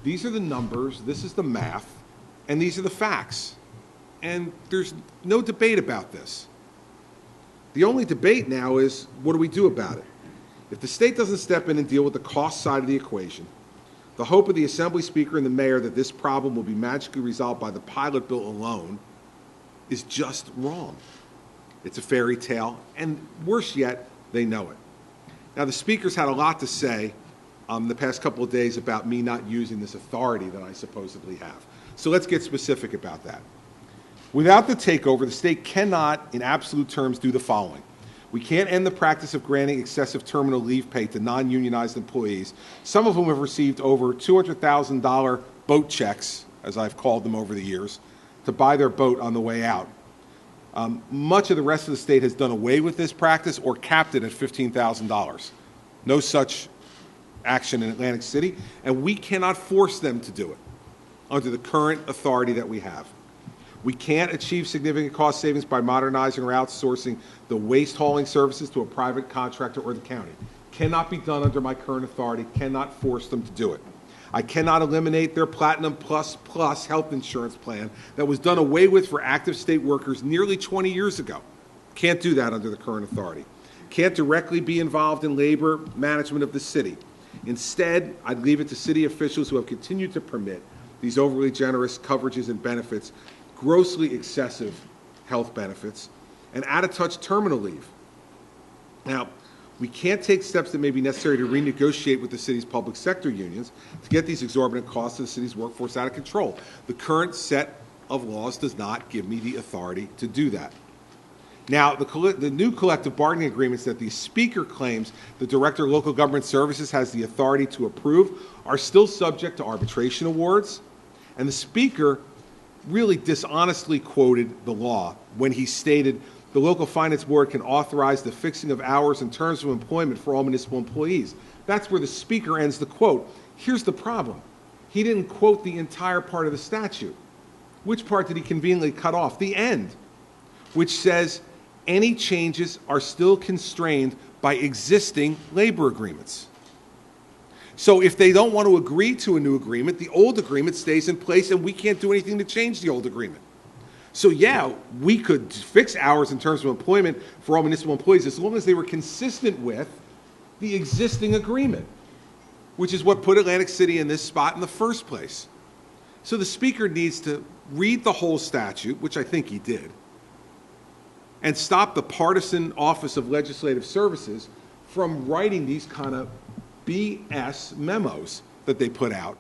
These are the numbers, this is the math, and these are the facts. And there's no debate about this. The only debate now is, what do we do about it? If the state doesn't step in and deal with the cost side of the equation, the hope of the Assembly Speaker and the Mayor that this problem will be magically resolved by the pilot bill alone is just wrong. It's a fairy tale, and worse yet, they know it. Now, the Speaker's had a lot to say the past couple of days about me not using this authority that I supposedly have. So let's get specific about that. Without the takeover, the state cannot, in absolute terms, do the following. We can't end the practice of granting excessive terminal leave pay to non-unionized employees, some of whom have received over $200,000 boat checks, as I've called them over the years, to buy their boat on the way out. Much of the rest of the state has done away with this practice or capped it at $15,000. No such action in Atlantic City, and we cannot force them to do it under the current authority that we have. We can't achieve significant cost savings by modernizing or outsourcing the waste hauling services to a private contractor or the county. Cannot be done under my current authority, cannot force them to do it. I cannot eliminate their Platinum Plus Plus health insurance plan that was done away with for active state workers nearly 20 years ago. Can't do that under the current authority. Can't directly be involved in labor management of the city. Instead, I'd leave it to city officials who have continued to permit these overly generous coverages and benefits, grossly excessive health benefits, and out-of-touch terminal leave. Now, we can't take steps that may be necessary to renegotiate with the city's public sector unions to get these exorbitant costs of the city's workforce out of control. The current set of laws does not give me the authority to do that. Now, the new collective bargaining agreements that the Speaker claims the Director of Local Government Services has the authority to approve are still subject to arbitration awards, and the Speaker really dishonestly quoted the law when he stated the Local Finance Board can authorize the fixing of hours and terms of employment for all municipal employees. That's where the Speaker ends the quote. Here's the problem. He didn't quote the entire part of the statute. Which part did he conveniently cut off? The end, which says any changes are still constrained by existing labor agreements. So if they don't want to agree to a new agreement, the old agreement stays in place and we can't do anything to change the old agreement. So yeah, we could fix hours in terms of employment for all municipal employees as long as they were consistent with the existing agreement, which is what put Atlantic City in this spot in the first place. So the Speaker needs to read the whole statute, which I think he did, and stop the partisan Office of Legislative Services from writing these kind of BS memos that they put out